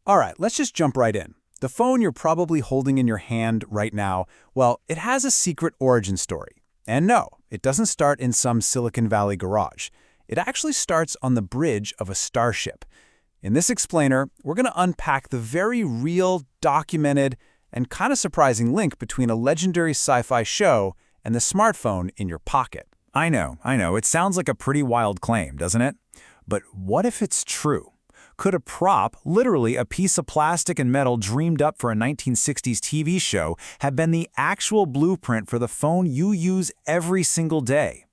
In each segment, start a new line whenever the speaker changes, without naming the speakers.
All right, let's just jump right in. The phone you're probably holding in your hand right now, well, it has a secret origin story. And no, it doesn't start in some Silicon Valley garage. It actually starts on the bridge of a starship. In this explainer, we're going to unpack the very real, documented, and kind of surprising link between a legendary sci-fi show and the smartphone in your pocket.
I know. It sounds like a pretty wild claim, doesn't it? But what if it's true? Could a prop, literally a piece of plastic and metal dreamed up for a 1960s TV show, have been the actual blueprint for the phone you use every single day?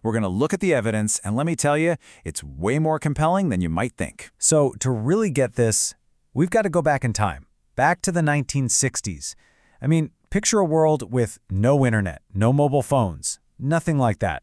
We're going to look at the evidence, and let me tell you, it's way more compelling than you might think. So to really get this, we've got to go back in time, back to the 1960s. I mean, picture a world with no internet, no mobile phones, nothing like that.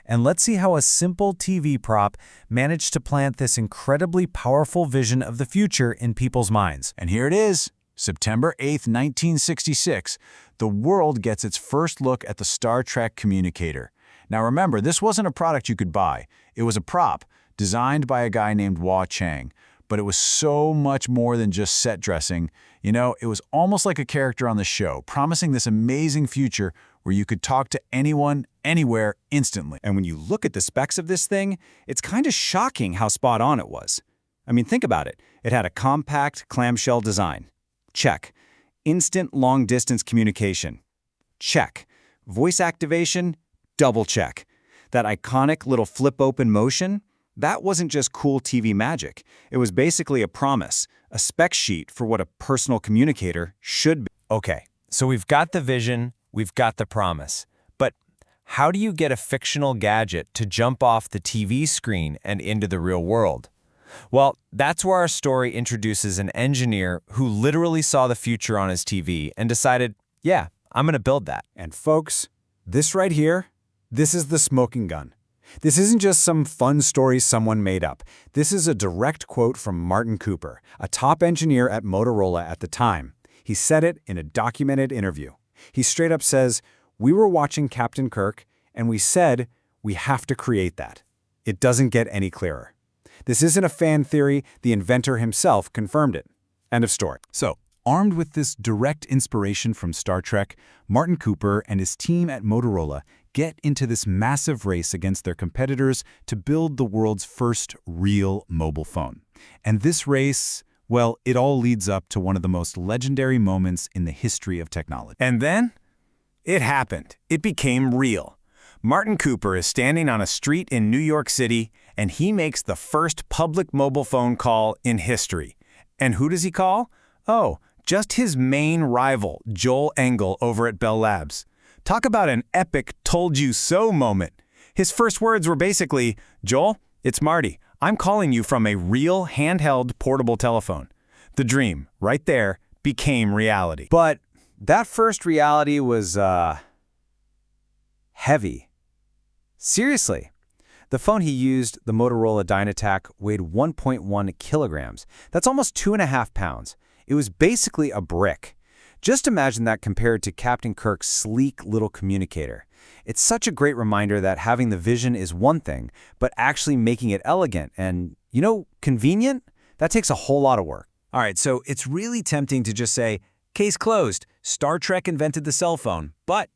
And let's see how a simple TV prop managed to plant this incredibly powerful vision of the future in people's minds.
And here it is, September 8th, 1966. The world gets its first look at the Star Trek communicator. Now remember, this wasn't a product you could buy. It was a prop designed by a guy named Wah Chang. But it was so much more than just set dressing. You know, it was almost like a character on the show, promising this amazing future where you could talk to anyone, anywhere, instantly.
And when you look at the specs of this thing, it's kind of shocking how spot on it was. I mean, think about it. It had a compact clamshell design. Check. Instant long-distance communication. Check. Voice activation? Double check. That iconic little flip-open motion? That wasn't just cool TV magic. It was basically a promise, a spec sheet for what a personal communicator should be.
Okay, so we've got the vision, we've got the promise. But how do you get a fictional gadget to jump off the TV screen and into the real world? Well, that's where our story introduces an engineer who literally saw the future on his TV and decided, yeah, I'm going to build that.
And folks, this right here, this is the smoking gun. This isn't just some fun story someone made up. This is a direct quote from Martin Cooper, a top engineer at Motorola at the time. He said it in a documented interview. He straight up says, "We were watching Captain Kirk, and we said, we have to create that." It doesn't get any clearer. This isn't a fan theory. The inventor himself confirmed it. End of story. So, armed with this direct inspiration from Star Trek, Martin Cooper and his team at Motorola get into this massive race against their competitors to build the world's first real mobile phone. And this race, well, it all leads up to one of the most legendary moments in the history of technology.
And then, it happened. It became real. Martin Cooper is standing on a street in New York City, and he makes the first public mobile phone call in history. And who does he call? Oh, just his main rival, Joel Engel, over at Bell Labs. Talk about an epic told-you-so moment. His first words were basically, "Joel, it's Marty. I'm calling you from a real handheld portable telephone." The dream, right there, became reality.
But that first reality was, heavy. Seriously. The phone he used, the Motorola Dynatac, weighed 1.1 kilograms. That's almost 2.5 pounds. It was basically a brick. Just imagine that compared to Captain Kirk's sleek little communicator. It's such a great reminder that having the vision is one thing, but actually making it elegant and, convenient, that takes a whole lot of work.
All right, so it's really tempting to just say, case closed, Star Trek invented the cell phone, but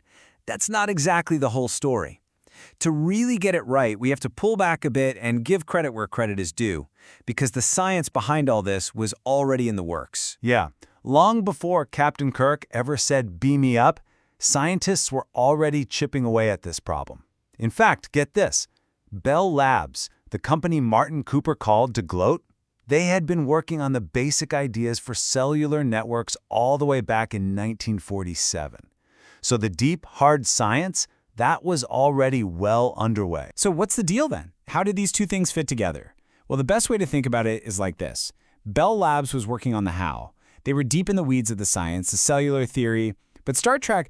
that's not exactly the whole story. To really get it right, we have to pull back a bit and give credit where credit is due, because the science behind all this was already in the works.
Yeah. Long before Captain Kirk ever said, "Beam me up," scientists were already chipping away at this problem. In fact, get this. Bell Labs, the company Martin Cooper called to gloat, they had been working on the basic ideas for cellular networks all the way back in 1947. So the deep, hard science, that was already well underway.
So what's the deal then? How did these two things fit together? Well, the best way to think about it is like this. Bell Labs was working on the how. They were deep in the weeds of the science, the cellular theory, but Star Trek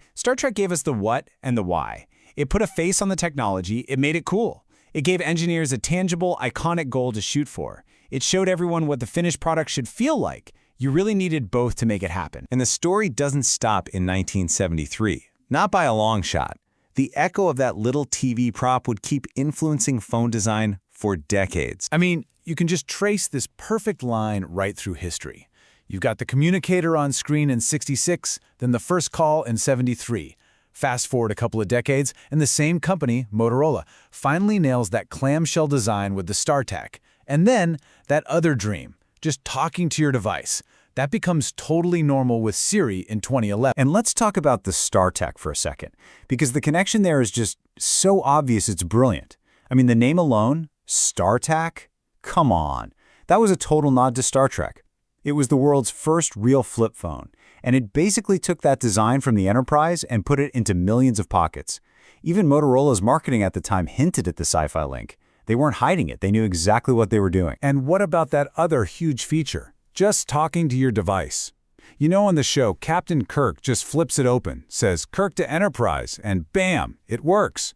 gave us the what and the why. It put a face on the technology, it made it cool. It gave engineers a tangible, iconic goal to shoot for. It showed everyone what the finished product should feel like. You really needed both to make it happen.
And the story doesn't stop in 1973, not by a long shot. The echo of that little TV prop would keep influencing phone design for decades.
I mean, you can just trace this perfect line right through history.
You've got the communicator on screen in '66, then the first call in '73. Fast forward a couple of decades, and the same company, Motorola, finally nails that clamshell design with the StarTAC. And then, that other dream, just talking to your device. That becomes totally normal with Siri in 2011.
And let's talk about the StarTAC for a second, because the connection there is just so obvious it's brilliant. I mean, the name alone, StarTAC? Come on. That was a total nod to Star Trek. It was the world's first real flip phone, and it basically took that design from the Enterprise and put it into millions of pockets. Even Motorola's marketing at the time hinted at the Sci-Fi link. They weren't hiding it. They knew exactly what they were doing.
And what about that other huge feature? Just talking to your device. You know, on the show, Captain Kirk just flips it open, says Kirk to Enterprise, and bam, it works.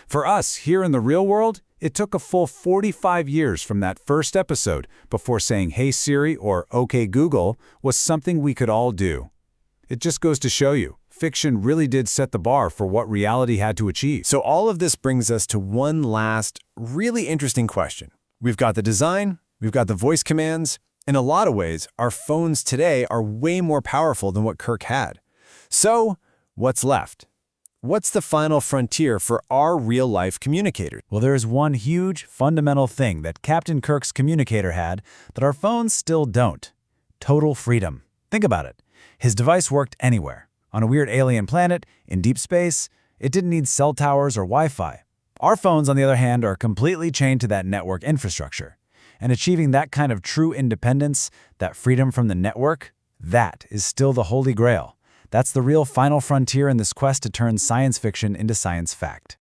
For us, here in the real world, it took a full 45 years from that first episode before saying Hey Siri or OK Google was something we could all do. It just goes to show you, fiction really did set the bar for what reality had to achieve.
So all of this brings us to one last, really interesting question. We've got the design, we've got the voice commands. In a lot of ways, our phones today are way more powerful than what Kirk had. So, what's left? What's the final frontier for our real-life communicator?
Well, there is one huge, fundamental thing that Captain Kirk's communicator had that our phones still don't. Total freedom. Think about it. His device worked anywhere. On a weird alien planet, in deep space, it didn't need cell towers or Wi-Fi. Our phones, on the other hand, are completely chained to that network infrastructure. And achieving that kind of true independence, that freedom from the network, that is still the holy grail. That's the real final frontier in this quest to turn science fiction into science fact.